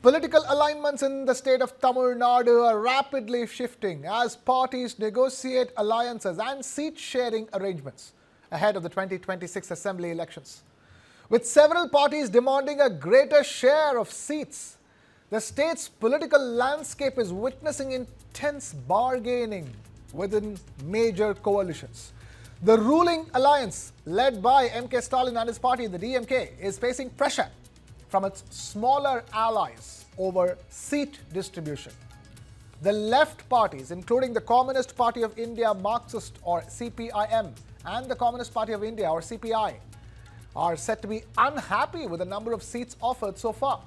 Political alignments in the state of Tamil Nadu are rapidly shifting as parties negotiate alliances and seat-sharing arrangements ahead of the 2026 assembly elections. With several parties demanding a greater share of seats, the state's political landscape is witnessing intense bargaining within major coalitions. The ruling alliance, led by MK Stalin and his party, the DMK, is facing pressure from its smaller allies over seat distribution. The left parties, including the Communist Party of India Marxist or CPIM and the Communist Party of India or CPI, are said to be unhappy with the number of seats offered so far.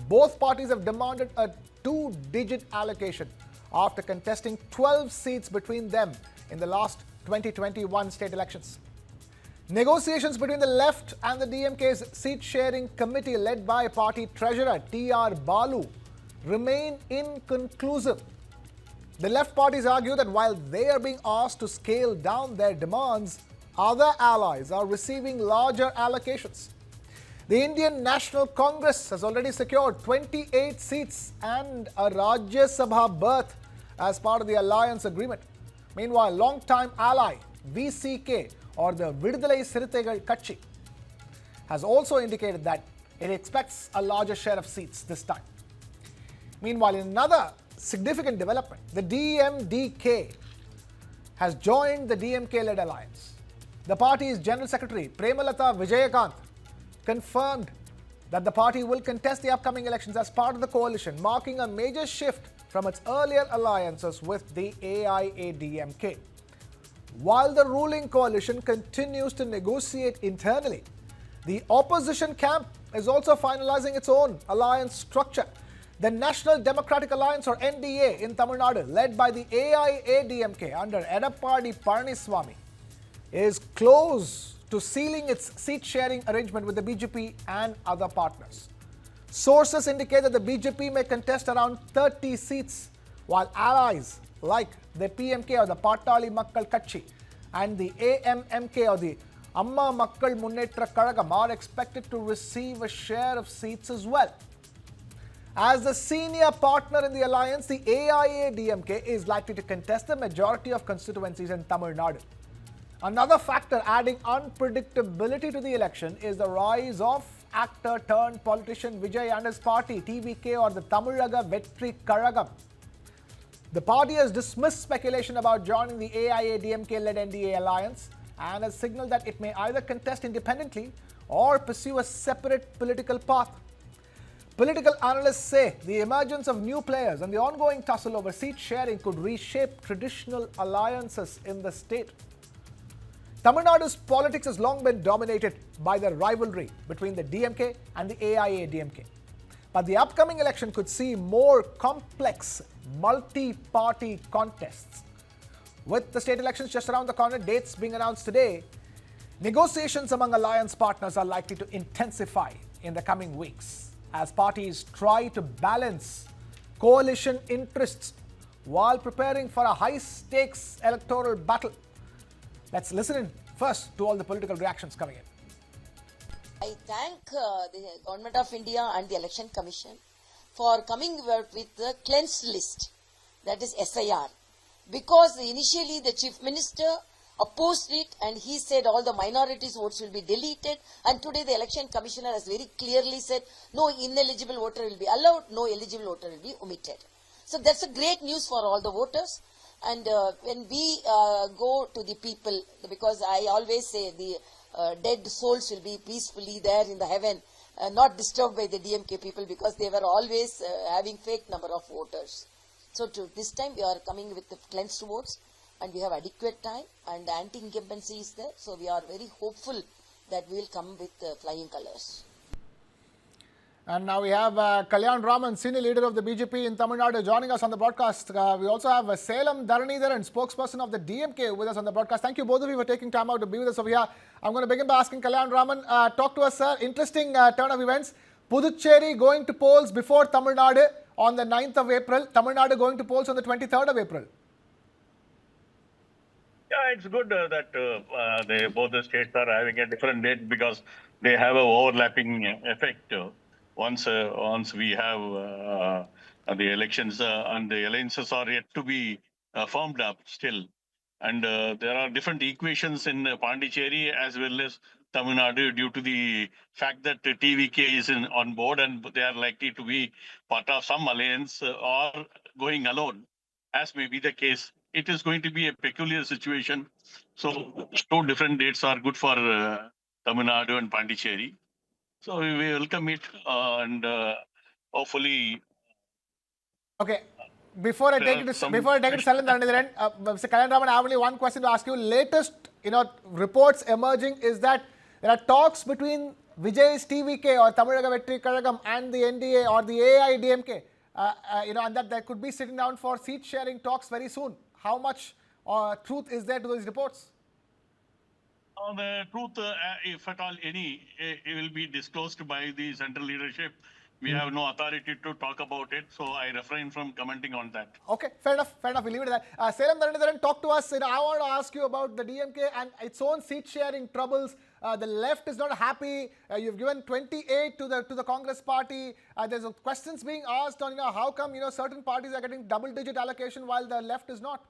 Both parties have demanded a two-digit allocation after contesting 12 seats between them in the last 2021 state elections. Negotiations between the left and the DMK's seat-sharing committee led by party treasurer T.R. Baalu remain inconclusive. The left parties argue that while they are being asked to scale down their demands, other allies are receiving larger allocations. The Indian National Congress has already secured 28 seats and a Rajya Sabha berth as part of the alliance agreement. Meanwhile, long-time ally VCK or the Vidudalai Sirutaigal Katchi has also indicated that it expects a larger share of seats this time. Meanwhile, in another significant development, the DMDK has joined the DMK-led alliance. The party's General Secretary Premalata Vijayakant confirmed that the party will contest the upcoming elections as part of the coalition, marking a major shift from its earlier alliances with the AIADMK. While the ruling coalition continues to negotiate internally, the opposition camp is also finalizing its own alliance structure. The National Democratic Alliance or NDA in Tamil Nadu, led by the AIADMK under Edappadi Palaniswamy, is close to sealing its seat-sharing arrangement with the BJP and other partners. Sources indicate that the BJP may contest around 30 seats, while allies like the PMK or the Pattali Makkal Katchi and the AMMK or the Amma Makkal Munnetra Kazhagam are expected to receive a share of seats as well. As the senior partner in the alliance, the AIADMK is likely to contest the majority of constituencies in Tamil Nadu. Another factor adding unpredictability to the election is the rise of actor-turned-politician Vijay and his party, TVK or the Tamilaga Vetri Kazhagam. The party has dismissed speculation about joining the AIADMK-led NDA alliance and has signaled that it may either contest independently or pursue a separate political path. Political analysts say the emergence of new players and the ongoing tussle over seat sharing could reshape traditional alliances in the state. Tamil Nadu's politics has long been dominated by the rivalry between the DMK and the AIADMK. But the upcoming election could see more complex multi-party contests. With the state elections just around the corner, dates being announced today, negotiations among alliance partners are likely to intensify in the coming weeks as parties try to balance coalition interests while preparing for a high-stakes electoral battle. Let's listen in first to all the political reactions coming in. I thank the Government of India and the Election Commission for coming with the cleansed list, that is SIR, because initially the Chief Minister opposed it and he said all the minorities votes will be deleted, and today the Election Commissioner has very clearly said no ineligible voter will be allowed, no eligible voter will be omitted. So that's a great news for all the voters. And when we go to the people, because I always say the dead souls will be peacefully there in the heaven, not disturbed by the DMK people, because they were always having fake number of voters. So this time we are coming with the cleansed votes and we have adequate time and anti-incumbency is there. So we are very hopeful that we will come with flying colours. And now we have Kalyan Raman, senior leader of the BJP in Tamil Nadu, joining us on the broadcast. We also have Salem Dharanidharan, spokesperson of the DMK, with us on the broadcast. Thank you both of you for taking time out to be with us over here. I'm going to begin by asking Kalyan Raman, talk to us, sir. Interesting turn of events. Puducherry going to polls before Tamil Nadu on the 9th of April. Tamil Nadu going to polls on the 23rd of April. Yeah, it's good that both the states are having a different date because they have an overlapping effect. once we have the elections and the alliances are yet to be formed up still. And there are different equations in Pondicherry as well as Tamil Nadu due to the fact that TVK is on board and they are likely to be part of some alliance or going alone, as may be the case. It is going to be a peculiar situation. So, two different dates are good for Tamil Nadu and Pondicherry. So, we welcome it and hopefully. Okay. Before I take it to Stalin, Mr. Kalanraman, I have only one question to ask you. Latest, reports emerging is that there are talks between Vijay's TVK or Tamil Nadu Kazhagam and the NDA or the AI DMK, and that there could be sitting down for seat sharing talks very soon. How much truth is there to those reports? The truth, if at all any, it will be disclosed by the central leadership. We have no authority to talk about it, so I refrain from commenting on that. Okay, fair enough. We'll leave it at that. Salem Dhananathan, talk to us. I want to ask you about the DMK and its own seat sharing troubles. The left is not happy. You've given 28 to the Congress party. There's questions being asked on how come certain parties are getting double-digit allocation while the left is not.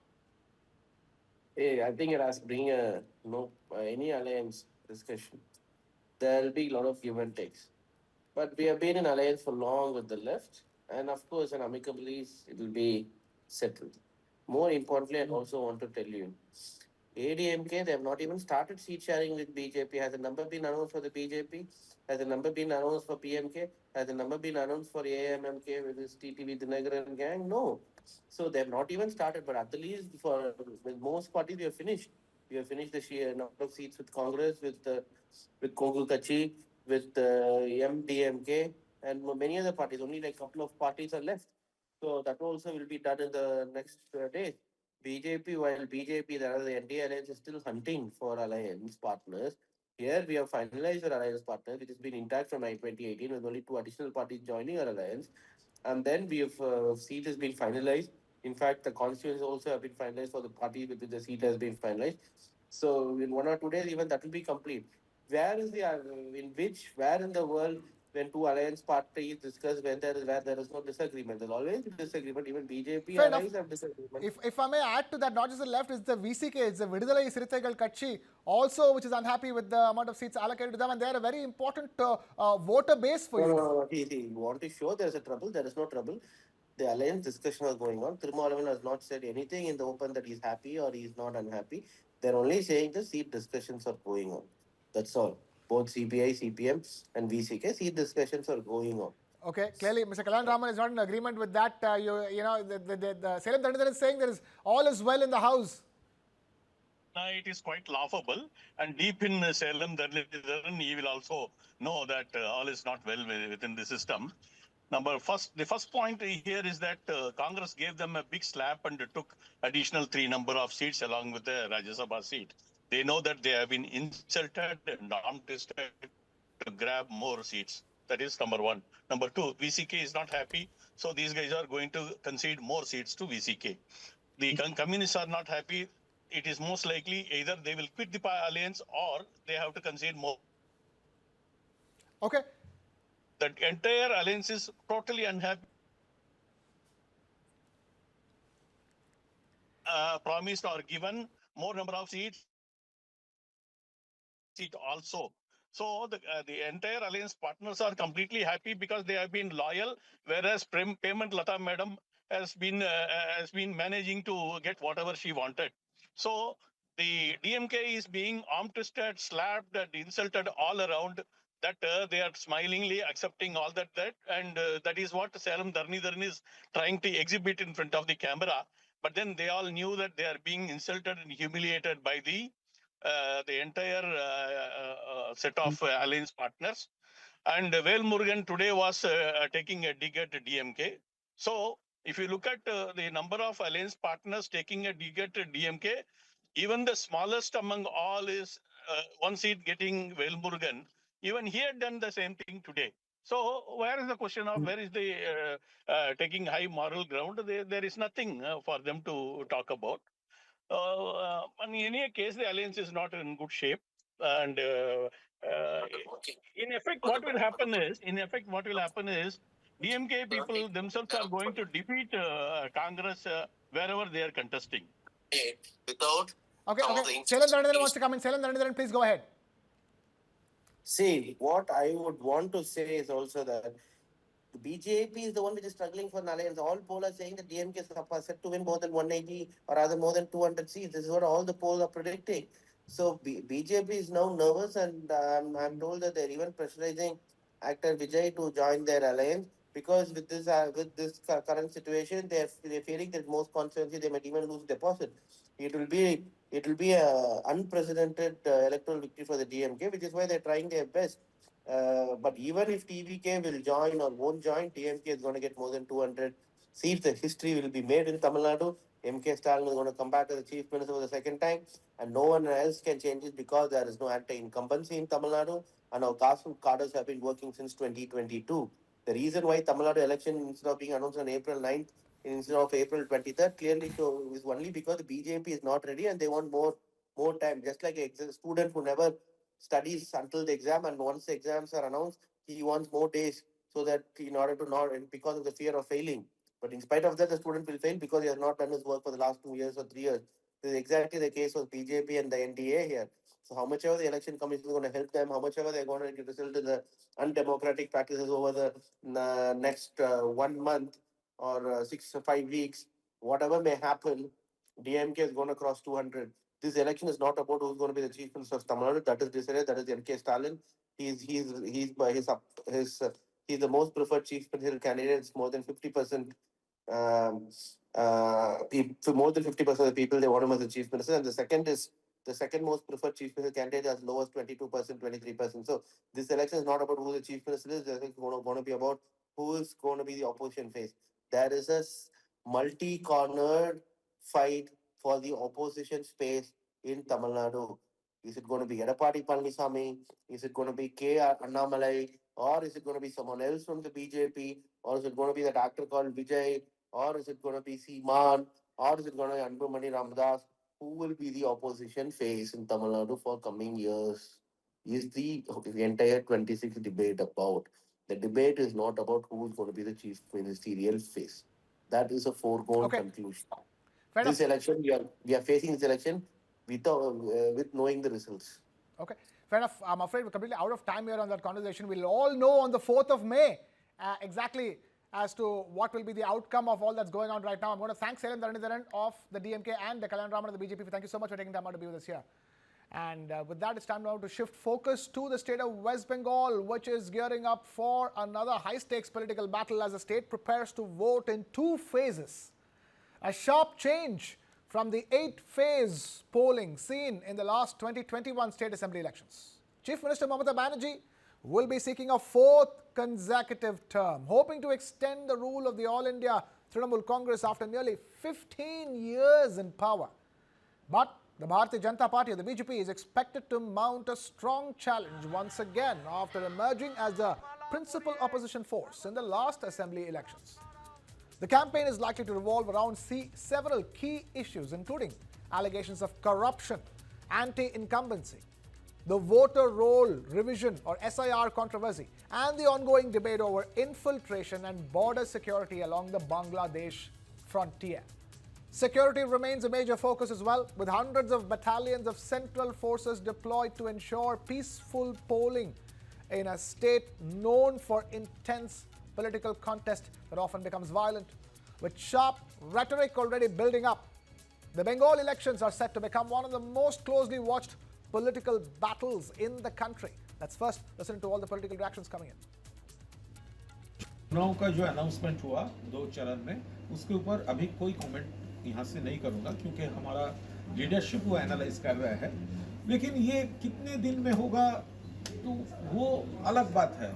Hey, I think it has bring any alliance discussion. There'll be a lot of give and takes. But we have been in alliance for long with the left, and of course, an amicable peace, it will be settled. More importantly, I also want to tell you, ADMK, they have not even started seat sharing with BJP. Has the number been announced for the BJP? Has the number been announced for PMK? Has the number been announced for AMMK with this TTV Dinagaran gang? No. So they have not even started, but at the least with most parties, we have finished. We have finished the sheer number of seats with Congress, with Kongu Kachi, with MDMK, and many other parties. Only like a couple of parties are left. So that also will be done in the next days. BJP, while BJP, the NDA alliance is still hunting for alliance partners. Here we have finalized our alliance partners, which has been intact from 2018, with only two additional parties joining our alliance. And then we have seat has been finalized. In fact, the constituencies also have been finalized for the party with the seat has been finalized. So in 1 or 2 days, even that will be complete. Where in the world when two alliance parties discuss where there is no disagreement? There's always disagreement. Even BJP Fair allies enough. have disagreement. If I may add to that, not just the left, it's the VCK, it's the Vidudalai Sirithaigal Katchi also, which is unhappy with the amount of seats allocated to them, and they are a very important voter base for you. No. You want to show there is a trouble? There is no trouble. The alliance discussion was going on. Tirumalavan has not said anything in the open that he's happy or he's not unhappy. They're only saying the seat discussions are going on. That's all. Both CPI, CPM, and VCK seat discussions are going on. Okay, clearly, Mr. Kalan Raman is not in agreement with that. The Salem Dhananathan is saying all is well in the house. It is quite laughable, and deep in Salem, he will also know that all is not well within the system. The first point here is that Congress gave them a big slap and took additional 3 number of seats along with the Rajya Sabha seat. They know that they have been insulted and arm-twisted to grab more seats. That is number one. Number two, VCK is not happy, so these guys are going to concede more seats to VCK. The communists are not happy. It is most likely either they will quit the alliance or they have to concede more. Okay. The entire alliance is totally unhappy. Promised or given more number of seats also. So the entire alliance partners are completely happy because they have been loyal, whereas Payment Lata Madam has been managing to get whatever she wanted. So the DMK is being arm twisted, slapped, and insulted all around. That they are smilingly accepting all that, and that is what Salem Dhananathan is trying to exhibit in front of the camera. But then they all knew that they are being insulted and humiliated by the entire set of alliance partners. And Vel Murugan today was taking a dig at DMK. So if you look at the number of alliance partners taking a dig at DMK, even the smallest among all is 1 seat getting Vel Murugan. Even he had done the same thing today. So where is the question of where is the taking high moral ground? There is nothing for them to talk about. In any case, the alliance is not in good shape, and uh, in effect, what will happen is, DMK people themselves are going to defeat Congress wherever they are contesting. Without Okay, some of okay. the Sailam Dhananjaran institutions. wants to come in. Sailam Dhananjaran, please go ahead. See, what I would want to say is also that the BJP is the one which is struggling for an alliance. All polls are saying that DMK is set to win more than 180 or rather more than 200 seats. This is what all the polls are predicting. So BJP is now nervous, and I'm told that they're even pressurizing actor Vijay to join their alliance because with this current situation, they're fearing that most constituency they might even lose deposit. It will be it will be a unprecedented electoral victory for the DMK, which is why they're trying their best. But even if TVK will join or won't join, DMK is going to get more than 200 seats. The history will be made in Tamil Nadu. MK Stalin is going to come back as the chief minister for the second time, and no one else can change it because there is no anti-incumbency in Tamil Nadu, and our castle cadres have been working since 2022. The reason why Tamil Nadu election, instead of being announced on April 9th, instead of April 23rd, clearly is only because the BJP is not ready and they want more time. Just like a student who never studies until the exam, and once the exams are announced, he wants more days so that in order to not, and because of the fear of failing. But in spite of that, the student will fail because he has not done his work for the last 2 years or 3 years. This is exactly the case with BJP and the NDA here. So how much ever the election commission is going to help them, how much ever they're going to result in the undemocratic practices over the next 1 month or 6 or 5 weeks, whatever may happen, DMK is going to cross 200. This election is not about who's going to be the chief minister of Tamil Nadu. That is decided. That is MK Stalin. He's by he's the most preferred chief minister candidate. It's more than 50%. Um, for more than 50% of the people they want him as the chief minister, and the second most preferred chief minister candidate as low as 22%, 23%. So this election is not about who the chief minister is. It's going to be about who is going to be the opposition face. There is a multi-cornered fight for the opposition space in Tamil Nadu. Is it going to be Edapadi Palanisamy? Is it going to be K. Annamalai? Or is it going to be someone else from the BJP? Or is it going to be that actor called Vijay? Or is it going to be Seeman? Or is it going to be Anbumani Ramadas? Who will be the opposition face in Tamil Nadu for coming years? Is the entire 26 debate about. The debate is not about who is going to be the chief ministerial face. That is a foregone Okay, conclusion. fair This enough. election, we are facing this election with knowing the results. Okay, fair enough. I'm afraid we're completely out of time here on that conversation. We'll all know on the 4th of May exactly as to what will be the outcome of all that's going on right now. I'm going to thank Sailam Dhananjaran of the DMK and the Kalyan Raman of the BJP. Thank you so much for taking time out to be with us here. And with that, it's time now to shift focus to the state of West Bengal, which is gearing up for another high-stakes political battle as the state prepares to vote in 2 phases. A sharp change from the 8-phase polling seen in the last 2021 state assembly elections. Chief Minister Mamata Banerjee will be seeking a 4th consecutive term, hoping to extend the rule of the All India Trinamool Congress after nearly 15 years in power. But the Bharatiya Janata Party, or the BJP, is expected to mount a strong challenge once again after emerging as the principal opposition force in the last assembly elections. The campaign is likely to revolve around several key issues, including allegations of corruption, anti-incumbency, the voter roll revision or SIR controversy, and the ongoing debate over infiltration and border security along the Bangladesh frontier. Security remains a major focus as well, with hundreds of battalions of central forces deployed to ensure peaceful polling in a state known for intense political contest that often becomes violent. With sharp rhetoric already building up, the Bengal elections are set to become one of the most closely watched political battles in the country. Let's first listen to all the political reactions coming in. चुनाव का जो announcement हुआ 2 चरण में, उसके ऊपर अभी कोई कमेंट यहाँ से नहीं करूँगा क्योंकि हमारा लीडरशिप वो एनालाइज कर रहा है। लेकिन ये कितने दिन में होगा तो वो अलग बात है।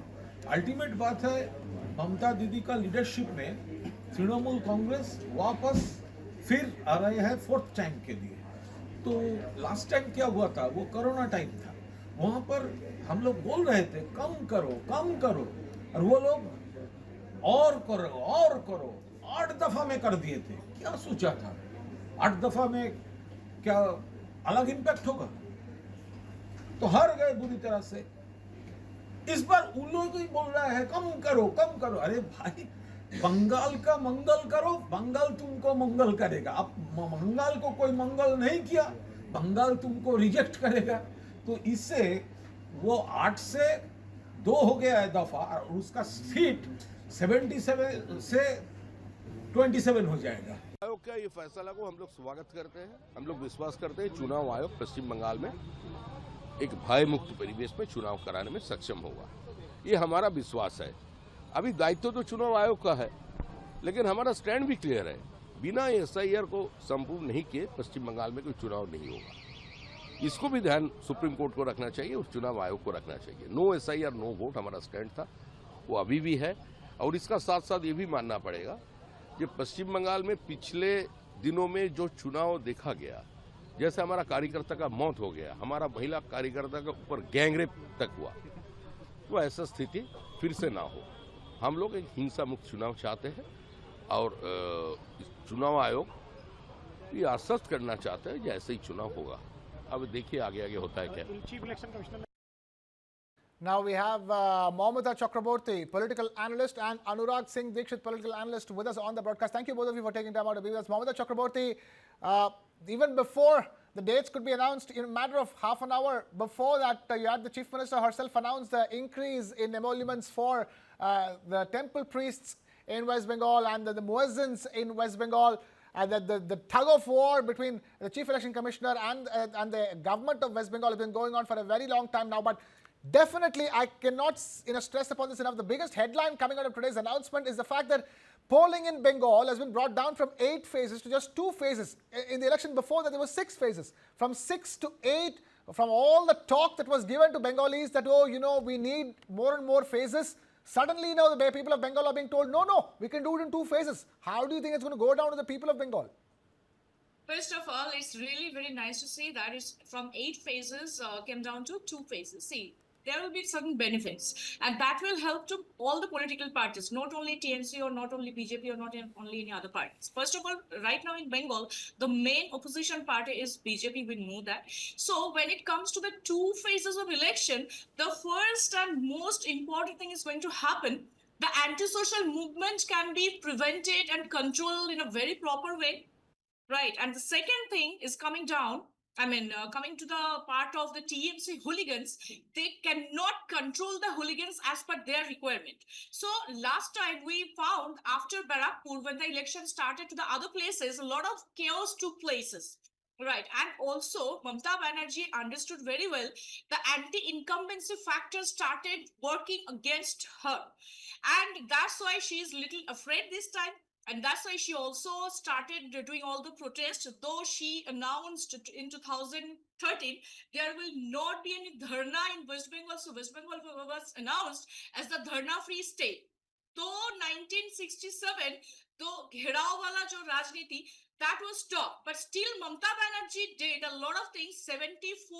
अल्टीमेट बात है ममता दीदी का लीडरशिप में तृणमूल कांग्रेस वापस फिर आ रहे हैं 4th टाइम के लिए। तो लास्ट टाइम क्या हुआ था, वो कोरोना टाइम था, वहाँ पर हम लोग बोल रहे थे कम करो, और वो लोग और करो 8 दफा में कर दिए थे। क्या सोचा था 8 दफा में क्या अलग इम्पैक्ट होगा? तो हार गए बुरी तरह से। इस बार उन लोग ही बोल रहा है कम करो कम करो। अरे भाई, बंगाल का मंगल करो, बंगाल तुमको मंगल करेगा। अब बंगाल को कोई मंगल नहीं किया, बंगाल तुमको रिजेक्ट करेगा। तो इससे वो 8 से 2 हो गया है दफा, और उसका सीट 77 से 27 हो जाएगा। आयोग का ये फैसला को हम लोग स्वागत करते हैं। हम लोग विश्वास करते हैं चुनाव आयोग पश्चिम बंगाल में एक भय मुक्त परिवेश में चुनाव कराने में सक्षम होगा, ये हमारा विश्वास है। अभी दायित्व तो चुनाव आयोग का है, लेकिन हमारा स्टैंड भी क्लियर है। बिना SIR को संपूर्ण नहीं किए पश्चिम बंगाल में कोई चुनाव नहीं होगा। इसको भी ध्यान सुप्रीम कोर्ट को रखना चाहिए और चुनाव आयोग को रखना चाहिए। नो SIR नो वोट हमारा स्टैंड था, वो अभी भी है। और इसका साथ साथ ये भी मानना पड़ेगा कि पश्चिम बंगाल में पिछले दिनों में जो चुनाव देखा गया, जैसे हमारा कार्यकर्ता का मौत हो गया, हमारा महिला कार्यकर्ता के ऊपर गैंगरेप तक हुआ, तो ऐसा स्थिति फिर से ना हो। हम लोग एक हिंसा मुक्त चुनाव चाहते हैं और चुनाव आयोग ये आश्वस्त करना चाहते हैं कि ऐसे ही चुनाव होगा। अब देखिए आगे आगे होता है क्या। Now we have Momita Chakraborty, political analyst, and Anurag Singh Dikshit, political analyst, with us on the broadcast. Thank you both of you for taking time out to be with us. Momita Chakraborty, even before the dates could be announced, in a matter of half an hour before that, you had the Chief Minister herself announce the increase in emoluments for the temple priests in West Bengal and the muezzins in West Bengal. The tug of war between the Chief Election Commissioner and the government of West Bengal has been going on for a very long time now. But definitely, I cannot stress upon this enough. The biggest headline coming out of today's announcement is the fact that polling in Bengal has been brought down from 8 phases to just 2 phases. In the election before that, there were 6 phases. From 6 to 8, from all the talk that was given to Bengalis that, oh, we need more and more phases. Suddenly, the people of Bengal are being told, no, we can do it in 2 phases. How do you think it's going to go down to the people of Bengal? First of all, it's really very nice to see that it's from 8 phases came down to 2 phases. See, there will be certain benefits, and that will help to all the political parties, not only TMC or not only BJP or not only any other parties. First of all, right now in Bengal, the main opposition party is BJP, we know that. So when it comes to the 2 phases of election, the first and most important thing is going to happen. The antisocial movement can be prevented and controlled in a very proper way. Right, and the second thing is coming down. Coming to the part of the TMC hooligans, they cannot control the hooligans as per their requirement. So last time we found after Barakpur, when the election started to the other places, a lot of chaos took places. Right, and also Mamata Banerjee understood very well the anti-incumbency factor started working against her. And that's why she is little afraid this time. And that's why she also started doing all the protests, though she announced in 2013 there will not be any dharna in West Bengal. So West Bengal was announced as the dharna-free state. Though 1967, though Gherawala jo Rajniti, that was stopped. But still Mamata Banerjee did a lot of things, 74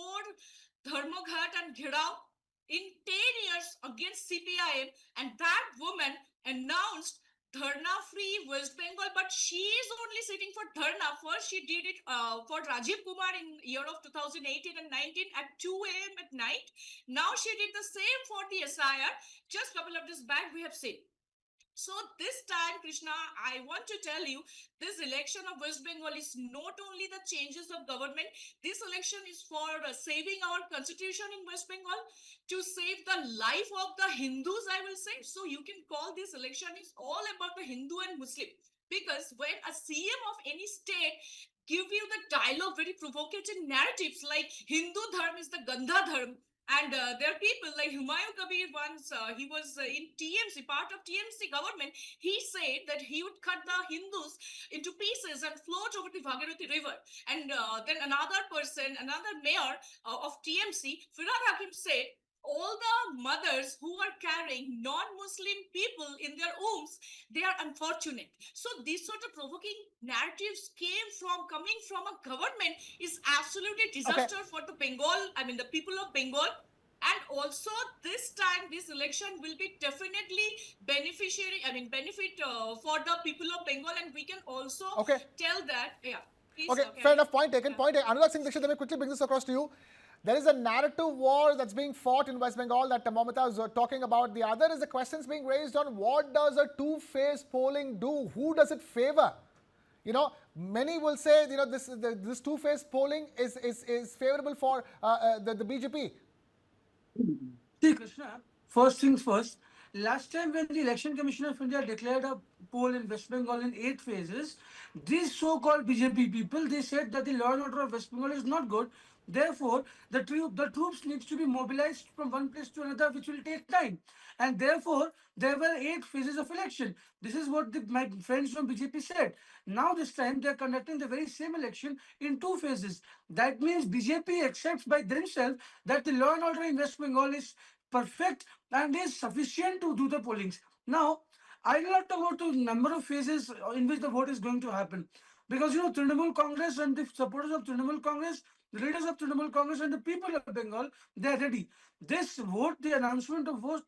Dharmaghat and Gheraw in 10 years against CPIM. And that woman announced Dharna-free West Bengal, but she is only sitting for Dharna. First, she did it for Rajiv Kumar in year of 2018 and 19 at 2 a.m. at night. Now she did the same for the SIR. Just a couple of days back, we have seen. So this time, Krishna, I want to tell you, this election of West Bengal is not only the changes of government, this election is for saving our constitution in West Bengal, to save the life of the Hindus, I will say. So you can call this election is all about the Hindu and Muslim. Because when a CM of any state give you the dialogue, very provocative narratives like Hindu dharma is the Gandha dharma, and there are people like Humayun Kabir once, he was in TMC, part of TMC government. He said that he would cut the Hindus into pieces and float over the Bhagirathi river. And then another person, another mayor of TMC, Firad Hakim, said, all the mothers who are carrying non-Muslim people in their wombs, they are unfortunate. So these sort of provoking narratives coming from a government is absolutely disaster for the Bengal, the people of Bengal. And also this time, this election will be definitely benefit for the people of Bengal. And we can also tell that, yeah. Please, fair enough, point taken, point taken. Anurag Singh Dikshit, let me quickly bring this across to you. There is a narrative war that's being fought in West Bengal that Mamata is talking about. The other is the questions being raised on what does a two-phase polling do? Who does it favor? You know, many will say, you know, this two-phase polling is favorable for the BJP. See, Krishna, first things first. Last time when the Election Commission of India declared a poll in West Bengal in 8 phases, these so-called BJP people, they said that the law and order of West Bengal is not good. Therefore, the troops needs to be mobilized from one place to another, which will take time. And therefore, there were 8 phases of election. This is what my friends from BJP said. Now this time, they are conducting the very same election in 2 phases. That means BJP accepts by themselves that the law and order in West Bengal is perfect and is sufficient to do the pollings. Now, I will not talk about the number of phases in which the vote is going to happen. Because, you know, Trinamool Congress and the supporters of Trinamool Congress, the leaders of Trinamool Congress and the people of Bengal, they are ready. This vote, the announcement of vote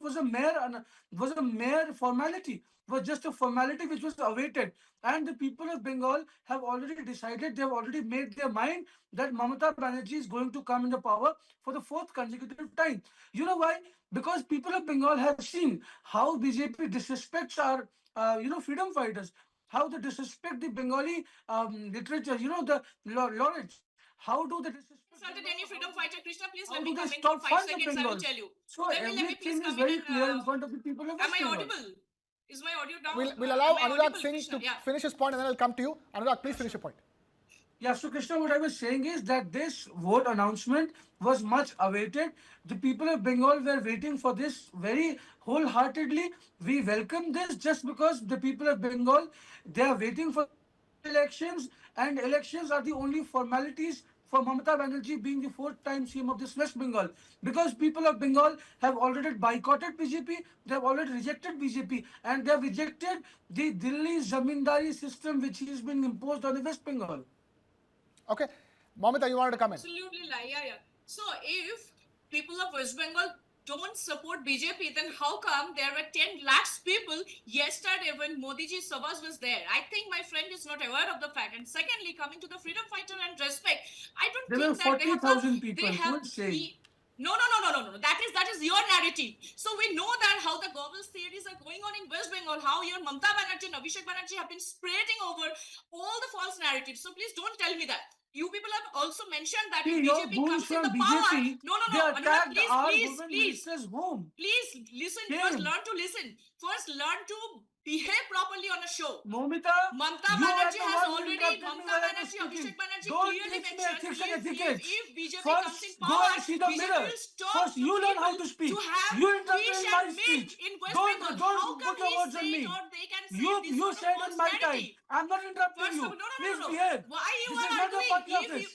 was a mere formality, was just a formality which was awaited. And the people of Bengal have already decided, they have already made their mind that Mamata Banerjee is going to come in the power for the 4th consecutive time. You know why? Because people of Bengal have seen how BJP disrespects our, freedom fighters, how they disrespect the Bengali literature, you know, the laureates. How do they disrespect? Insulted any freedom fighter, Krishna, please How let do me they come in stop for 5 fund of seconds. I will Bengal? tell you. So Let me please everything is come very in clear in front of the people of am West I Bengal. audible? Is my audio down? We'll allow Am I Anurag audible, Singh Krishna? to Yeah. finish his point and then I'll come to you. Anurag, please finish your point. Yeah, so Krishna, what I was saying is that this vote announcement was much awaited. The people of Bengal were waiting for this very wholeheartedly. We welcome this just because the people of Bengal, they are waiting for elections, and elections are the only formalities for Mamata Banerjee being the 4th time CM of this West Bengal. Because people of Bengal have already boycotted BJP, they have already rejected BJP, and they have rejected the Delhi Zamindari system which is being imposed on the West Bengal. Okay. Mamata, you wanted to come in? Absolutely lie. Yeah. So if people of West Bengal don't support BJP, then how come there were 10 lakhs people yesterday when Modi ji Sabas was there? I think my friend is not aware of the fact. And secondly, coming to the freedom fighter and respect, I don't There were think that 40,000 people. they have Who is saying? no. That is your narrative. So we know that how the Goebbels theories are going on in West Bengal, how your Mamata Banerjee and Abhishek Banerjee have been spreading over all the false narratives. So please don't tell me that. You people have also mentioned that See, if your BJP goons comes in from the power, BJP, no, they Anurag, attacked our women please minister's home. listen. Shame. First, learn to listen. First, learn to behave properly on a show. Momita, Mamata you are Banerjee the has one who already, interrupted me Mamata while I was Banerjee, speaking. Abhishek Banerjee Don't clearly teach me mentioned ethics and etiquette. if BJP comes in First, go power, and see the BJP mirror. will stop First, the you learn how people to speak. to have You interrupted fish in my and meat speech. in West Bengal. How Don't come put your he words on said me. or they can say this You sort of said in false my time. narrative? I'm not interrupting First you. of all, Please no. behave. Why you This are is not your arguing? party office.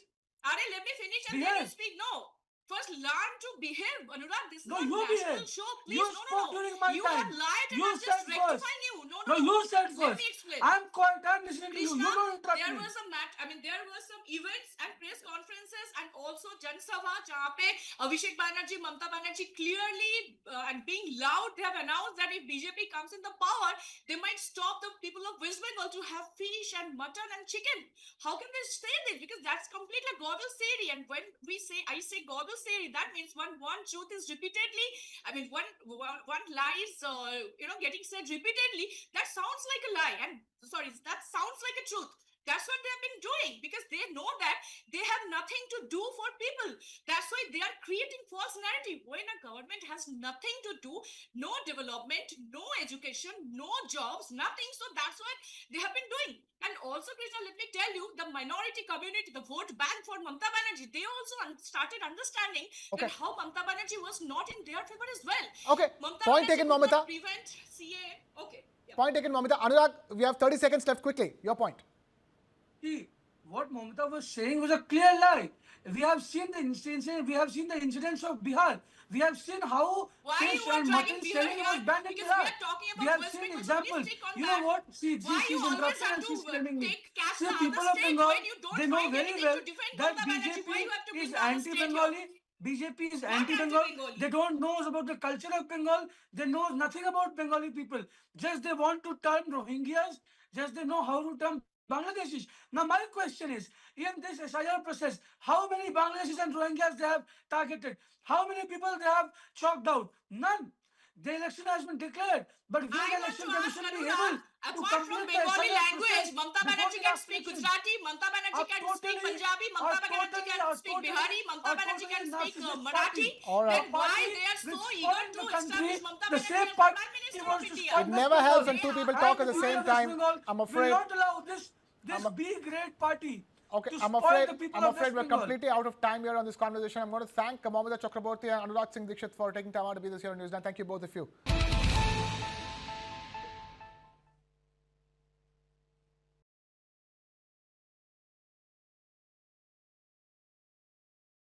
Let me finish and then you speak. No. First, learn to behave, Anurag. This is No, not you national behave. show. Please, You spoke no. during my You time. have lied and You I'm just said first. rectifying you. No, you said Let first. me explain. I'm quiet. I'm listening to you. Krishna, You don't interrupt there me. was there were some events and press conferences and also Jan Sabha, jahan pe Abhishek Banerjee, Mamata Banerjee clearly and being loud, they have announced that if BJP comes in the power, they might stop the people of West Bengal to have fish and mutton and chicken. How can they say this? Because that's completely Goebbels theory. And when I say Goebbels theory, that means one truth is repeatedly, one lie is, getting said repeatedly. That sounds like a lie. And sorry, that sounds like a truth. That's what they have been doing because they know that they have nothing to do for people. That's why they are creating false narrative. When a government has nothing to do, no development, no education, no jobs, nothing. So that's what they have been doing. And also, Krishna, let me tell you, the minority community, the vote bank for Mamata Banerjee, they also started understanding that how Mamata Banerjee was not in their favor as well. Okay. Mamata Point Banerjee taken, could Mamata. not prevent CA. Okay. Yeah. Point taken, Mamata. Anurag, we have 30 seconds left. Quickly, your point. See, what Mamata was saying was a clear lie. We have seen the incidents of Bihar. We have seen how fish and mutton selling was banned in Bihar. We have seen examples. You know what? See, she's interrupting and she's claiming me. See, the people of Bengal, they know very well that BJP is anti-Bengali. BJP is anti-Bengal. They don't know about the culture of Bengal. They know nothing about Bengali people. Just they want to turn Rohingyas. Just they know how to turn Bangladeshis. Now my question is, in this SIR process, how many Bangladeshis and Rohingyas they have targeted? How many people they have chalked out? None. The election has been declared, but will the I want election to ask commission be Aruna, able to apart from complete the Bengali SIR language, process Mamata before Banerjee the can last speak election? Gujarati, Mamata Banerjee can speak Punjabi, Mamata Banerjee can speak Bihari, Mamata Banerjee can speak Marathi. All right. Then why they are so eager to establish Mamata The Banerjee same as the party Prime Minister of wants to India? spoil It West never Bengal. helps when two people talk at the And we same of West time. Bengal I'm will afraid. not allow this B-grade party Okay, to I'm spoil afraid, the people I'm of afraid West we're Bengal. completely out of time here on this conversation. I'm going to thank Mamata Chakraborty and Anurag Singh Dikshit for taking time out to be this here on Newsline. Thank you both of you.